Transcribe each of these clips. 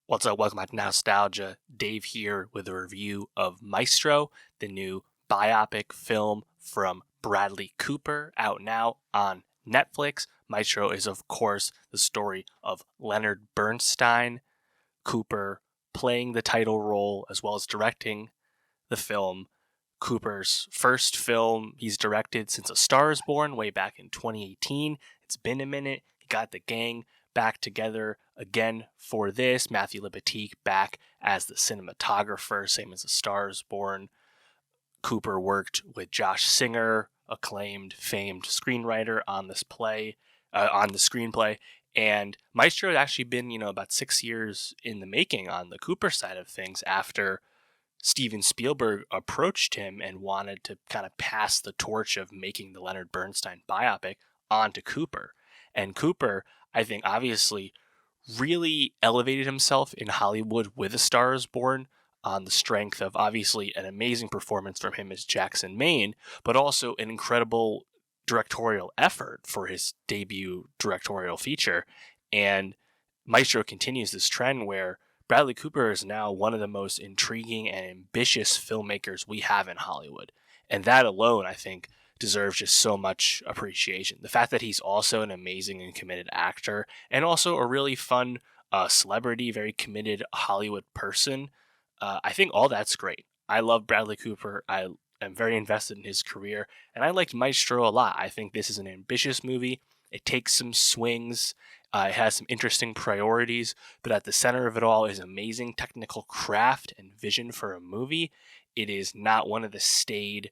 What's up? Welcome back to Nowstalgia. Dave here with a review of Maestro, the new biopic film from Bradley Cooper, out now on Netflix. Maestro is, of course, the story of Leonard Bernstein, Cooper playing the title role as well as directing the film. Cooper's first film he's directed since A Star is Born way back in 2018. It's been a minute. He got the gang back together again for this. Matthew Libatique back as the cinematographer, same as A Star is Born. Cooper worked with Josh Singer, acclaimed, famed screenwriter, on this play, on the screenplay. And Maestro had actually been, about 6 years in the making on the Cooper side of things after Steven Spielberg approached him and wanted to kind of pass the torch of making the Leonard Bernstein biopic on to Cooper. And Cooper, I think, obviously really elevated himself in Hollywood with A Star is Born on the strength of obviously an amazing performance from him as Jackson Maine, but also an incredible directorial effort for his debut directorial feature. And Maestro continues this trend where Bradley Cooper is now one of the most intriguing and ambitious filmmakers we have in Hollywood. And that alone, I think, deserves just so much appreciation. The fact that he's also an amazing and committed actor and also a really fun celebrity, very committed Hollywood person, I think all that's great. I love Bradley Cooper. I am very invested in his career, and I liked Maestro a lot. I think this is an ambitious movie. It takes some swings. It has some interesting priorities, but at the center of it all is amazing technical craft and vision for a movie. It is not one of the staid,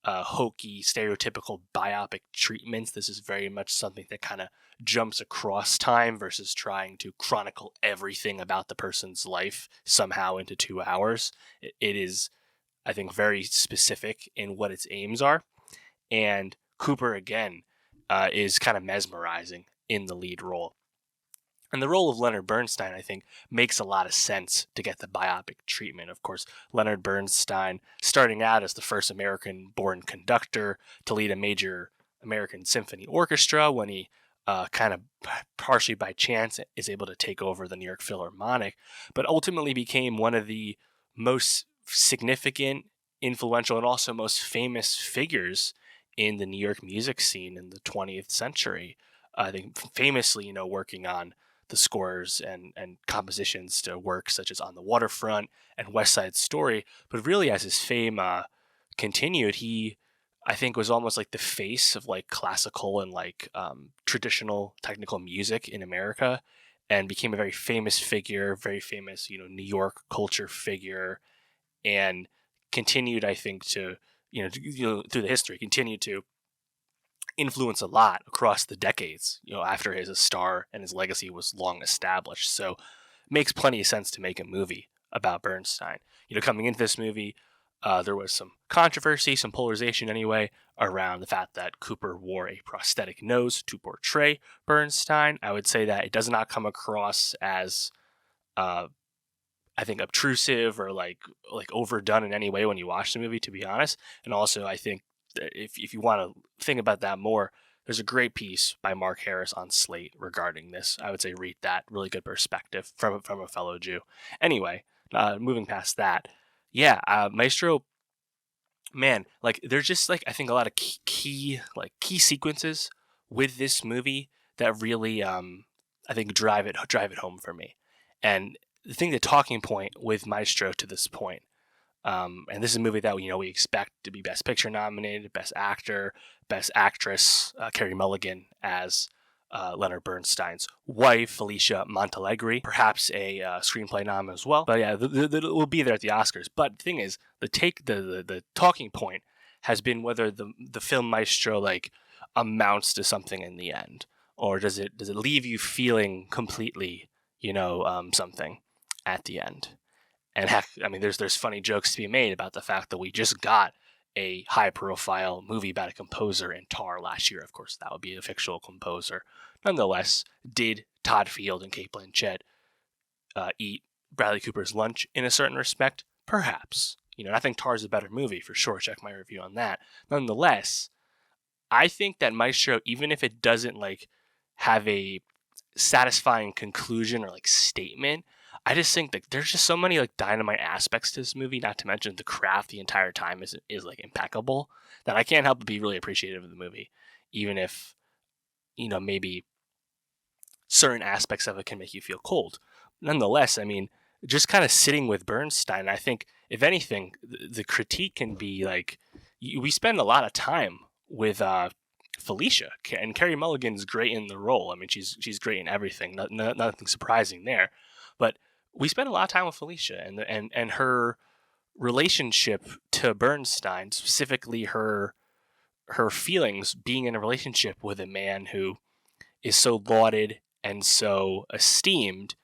hokey, stereotypical biopic treatments. This is very much something that kind of jumps across time versus trying to chronicle everything about the person's life somehow into 2 hours. It is, I think, very specific in what its aims are. And Cooper, again, is kind of mesmerizing in the lead role. And the role of Leonard Bernstein, I think, makes a lot of sense to get the biopic treatment. Of course, Leonard Bernstein, starting out as the first American-born conductor to lead a major American symphony orchestra, when he kind of partially by chance is able to take over the New York Philharmonic, but ultimately became one of the most significant, influential, and also most famous figures in the New York music scene in the 20th century. I think famously, working on the scores and compositions to works such as On the Waterfront and West Side Story. But really, as his fame continued, he, I think, was almost like the face of like classical and like traditional technical music in America, and became a very famous figure, very famous, New York culture figure, and continued, I think, to, through the history, continued to influence a lot across the decades, after his star and his legacy was long established. So it makes plenty of sense to make a movie about Bernstein. Coming into this movie, there was some controversy, some polarization anyway, around the fact that Cooper wore a prosthetic nose to portray Bernstein. I would say that it does not come across as, I think, obtrusive or like overdone in any way when you watch the movie, to be honest. And also, I think if you want to think about that more, there's a great piece by Mark Harris on Slate regarding this. I would say read that. Really good perspective from a fellow Jew. Anyway, moving past that, Maestro, man, like there's just like I think a lot of key sequences with this movie that really I think drive it home for me. And the talking point with Maestro to this point. And this is a movie that we expect to be Best Picture nominated, Best Actor, Best Actress, Carey Mulligan as Leonard Bernstein's wife, Felicia Montealegre, perhaps a screenplay nom as well. But yeah, it will be there at the Oscars. But the thing is, the talking point has been whether the film Maestro like amounts to something in the end, or does it leave you feeling completely, something at the end. And heck, I mean, there's funny jokes to be made about the fact that we just got a high-profile movie about a composer in Tar last year. Of course, that would be a fictional composer. Nonetheless, did Todd Field and Cate Blanchett eat Bradley Cooper's lunch in a certain respect? Perhaps. I think Tar's a better movie for sure. Check my review on that. Nonetheless, I think that Maestro, even if it doesn't like have a satisfying conclusion or like statement, I just think that there's just so many like dynamite aspects to this movie. Not to mention the craft the entire time is like impeccable, that I can't help but be really appreciative of the movie, even if maybe certain aspects of it can make you feel cold. Nonetheless, I mean, just kind of sitting with Bernstein, I think if anything, the critique can be like we spend a lot of time with Felicia, and Carey Mulligan's great in the role. I mean, she's great in everything. Nothing surprising there, but we spend a lot of time with Felicia and her relationship to Bernstein, specifically her feelings being in a relationship with a man who is so lauded and so esteemed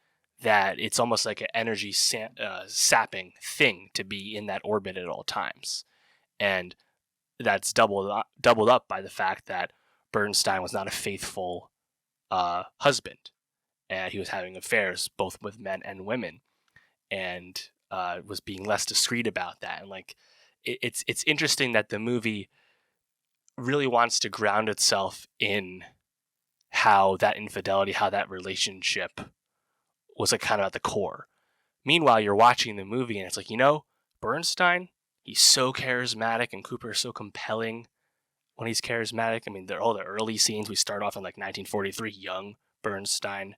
that it's almost like an energy sapping thing to be in that orbit at all times. And that's doubled up by the fact that Bernstein was not a faithful husband, and he was having affairs both with men and women, and was being less discreet about that. And like, it's interesting that the movie really wants to ground itself in how that infidelity, how that relationship was like kind of at the core. Meanwhile, you're watching the movie and it's like, Bernstein, he's so charismatic and Cooper is so compelling when he's charismatic. I mean, all the early scenes, we start off in like 1943, young Bernstein,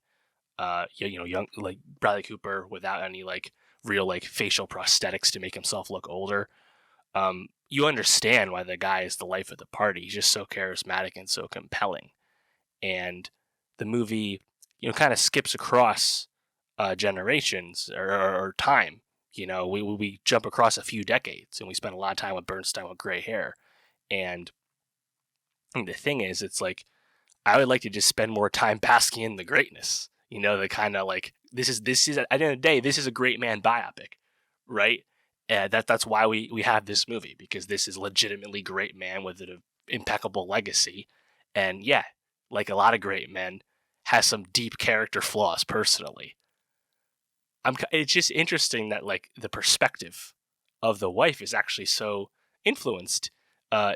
young like Bradley Cooper without any like real like facial prosthetics to make himself look older. You understand why the guy is the life of the party. He's just so charismatic and so compelling. And the movie, kind of skips across generations or time. We jump across a few decades, and we spend a lot of time with Bernstein with gray hair. And the thing is, it's like I would like to just spend more time basking in the greatness. The kind of like this is at the end of the day, this is a great man biopic, right? That's why we have this movie, because this is legitimately great man with an impeccable legacy, and yeah, like a lot of great men, has some deep character flaws personally. It's just interesting that like the perspective of the wife is actually so influenced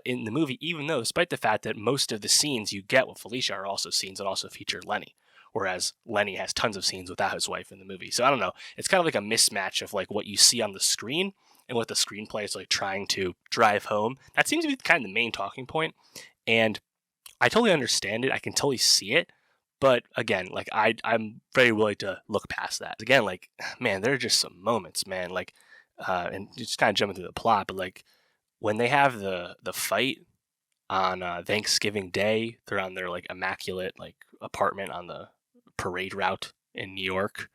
in the movie, even though despite the fact that most of the scenes you get with Felicia are also scenes that also feature Lenny, whereas Lenny has tons of scenes without his wife in the movie. So I don't know. It's kind of like a mismatch of like what you see on the screen and what the screenplay is like trying to drive home. That seems to be kind of the main talking point. And I totally understand it. I can totally see it. But again, like I'm very willing to look past that. Again, like, man, there are just some moments, man. Like, and just kind of jumping through the plot, but like when they have the fight on Thanksgiving Day, they're on their like immaculate like apartment on the parade route in New York,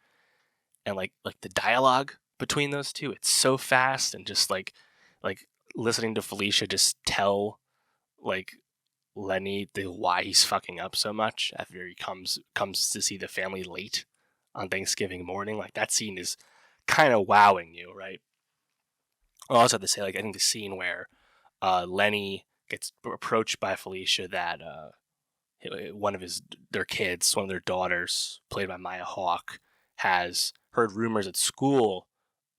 and like the dialogue between those two, it's so fast, and just like listening to Felicia just tell like Lenny why he's fucking up so much after he comes to see the family late on Thanksgiving morning. Like that scene is kind of wowing you, right? I also have to say, like, I think the scene where Lenny gets approached by Felicia that one of their kids, one of their daughters, played by Maya Hawke, has heard rumors at school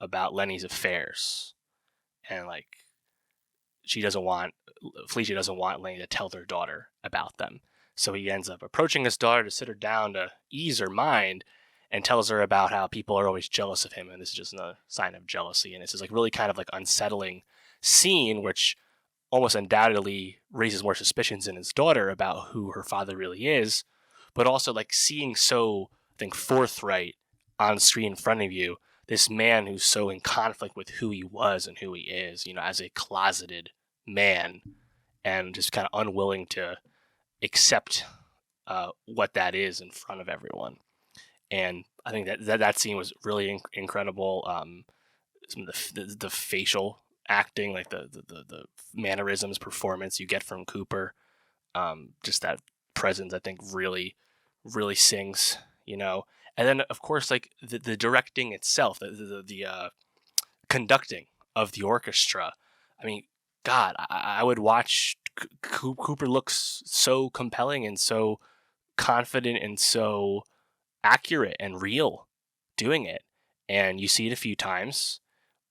about Lenny's affairs, and like Felicia doesn't want Lenny to tell their daughter about them. So he ends up approaching his daughter to sit her down to ease her mind, and tells her about how people are always jealous of him, and this is just another sign of jealousy. And this is like really kind of like unsettling scene, which almost undoubtedly raises more suspicions in his daughter about who her father really is, but also like seeing so, I think, forthright on screen in front of you, this man who's so in conflict with who he was and who he is, as a closeted man, and just kind of unwilling to accept what that is in front of everyone. And I think that scene was really incredible. Some of the facial acting, like the mannerisms, performance you get from Cooper, just that presence, I think really sings. And then of course like the directing itself, the conducting of the orchestra. I mean, God, I would watch. Cooper looks so compelling and so confident and so accurate and real doing it, and you see it a few times,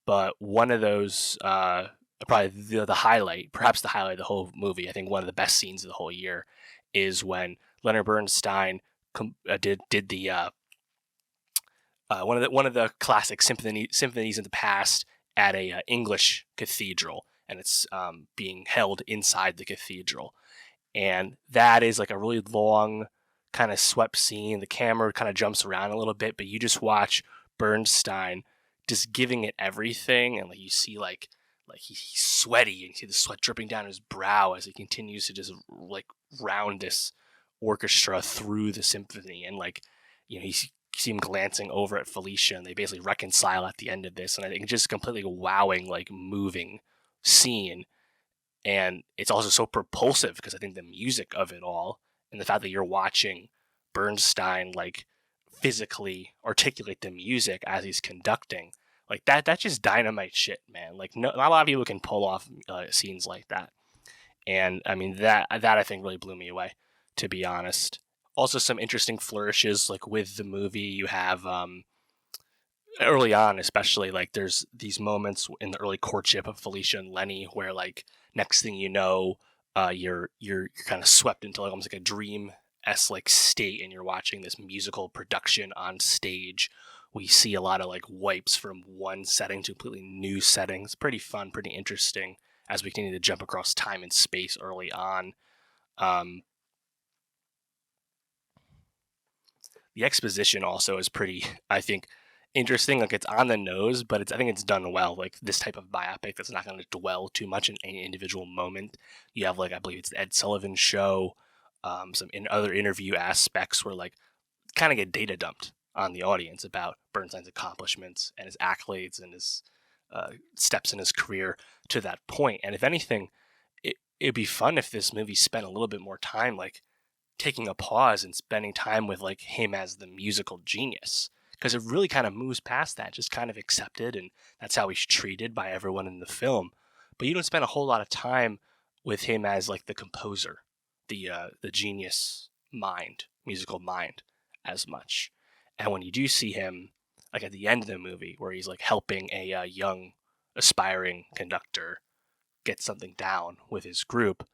but one of those probably the highlight, perhaps the highlight of the whole movie, I think one of the best scenes of the whole year, is when Leonard Bernstein did the one of the classic symphonies in the past at a English cathedral, and it's being held inside the cathedral. And that is like a really long, kind of swept scene. The camera kind of jumps around a little bit, but you just watch Bernstein just giving it everything, and like you see he's sweaty, and you see the sweat dripping down his brow as he continues to just like round this orchestra through the symphony. And like, you see him glancing over at Felicia, and they basically reconcile at the end of this. And I think it's just completely wowing, like moving scene. And it's also so propulsive because I think the music of it all, and the fact that you're watching Bernstein like physically articulate the music as he's conducting, like that's just dynamite shit, man. Like not a lot of people can pull off scenes like that. And I mean that I think really blew me away, to be honest. Also, some interesting flourishes like with the movie. You have early on, especially, like there's these moments in the early courtship of Felicia and Lenny where like next thing you know, you're kind of swept into like almost like a dream like state, and you're watching this musical production on stage. We see a lot of like wipes from one setting to completely new settings. Pretty fun, pretty interesting as we continue to jump across time and space early on. The exposition also is pretty, I think, interesting. Like it's on the nose, but I think it's done well. Like this type of biopic that's not going to dwell too much in any individual moment. You have like, I believe it's the Ed Sullivan Show, some other interview aspects where like kind of get data dumped on the audience about Bernstein's accomplishments and his accolades and his steps in his career to that point. And if anything, it'd be fun if this movie spent a little bit more time like taking a pause and spending time with like him as the musical genius, because it really kind of moves past that, just kind of accepted, and that's how he's treated by everyone in the film. But you don't spend a whole lot of time with him as like the composer, the genius mind, musical mind, as much. And when you do see him, like at the end of the movie, where he's like helping a young aspiring conductor get something down with his group,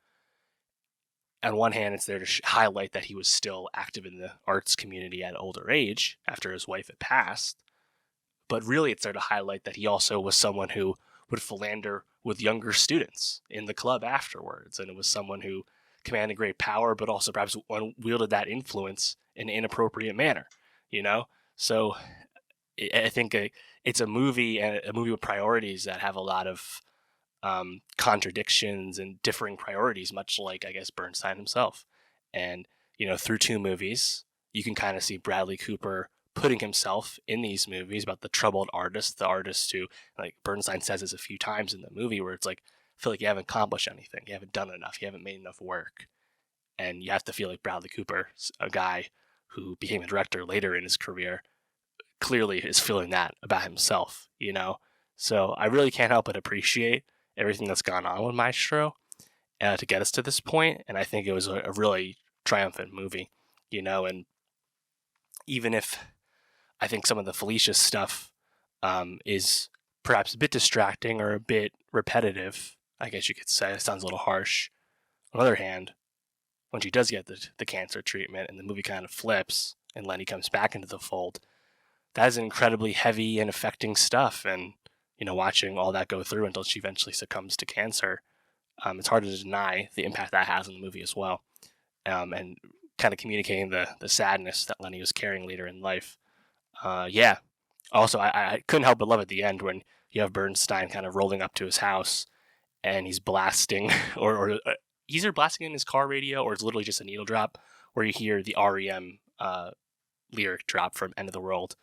on one hand, it's there to highlight that he was still active in the arts community at an older age after his wife had passed. But really, it's there to highlight that he also was someone who would philander with younger students in the club afterwards. And it was someone who commanded great power, but also perhaps wielded that influence in an inappropriate manner, you know? So I think it's a movie, and a movie with priorities that have a lot of contradictions and differing priorities, much like, I guess, Bernstein himself. And, through two movies, you can kind of see Bradley Cooper putting himself in these movies about the troubled artist, the artist who, like Bernstein says this a few times in the movie, where it's like, I feel like you haven't accomplished anything. You haven't done enough. You haven't made enough work. And you have to feel like Bradley Cooper, a guy who became a director later in his career, clearly is feeling that about himself, So I really can't help but appreciate everything that's gone on with Maestro to get us to this point. And I think it was a really triumphant movie, and even if I think some of the Felicia stuff is perhaps a bit distracting or a bit repetitive, I guess you could say, it sounds a little harsh. On the other hand, when she does get the cancer treatment and the movie kind of flips and Lenny comes back into the fold, that is incredibly heavy and affecting stuff. And watching all that go through until she eventually succumbs to cancer, it's hard to deny the impact that has on the movie as well. And kind of communicating the sadness that Lenny was carrying later in life. Yeah. Also, I couldn't help but love at the end when you have Bernstein kind of rolling up to his house and he's blasting, or he's either blasting in his car radio or it's literally just a needle drop where you hear the REM lyric drop from End of the World.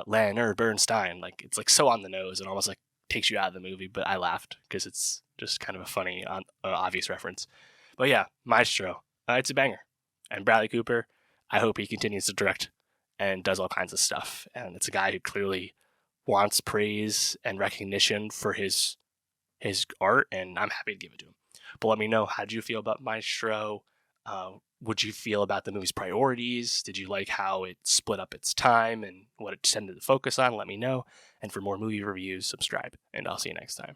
Leonard Bernstein, like it's like so on the nose and almost like takes you out of the movie, but I laughed because it's just kind of a funny, obvious reference. But yeah, Maestro, it's a banger. And Bradley Cooper, I hope he continues to direct and does all kinds of stuff. And it's a guy who clearly wants praise and recognition for his art, and I'm happy to give it to him. But let me know, how did you feel about Maestro? Would you feel about the movie's priorities? Did you like how it split up its time and what it tended to focus on? Let me know. And for more movie reviews, subscribe, and I'll see you next time.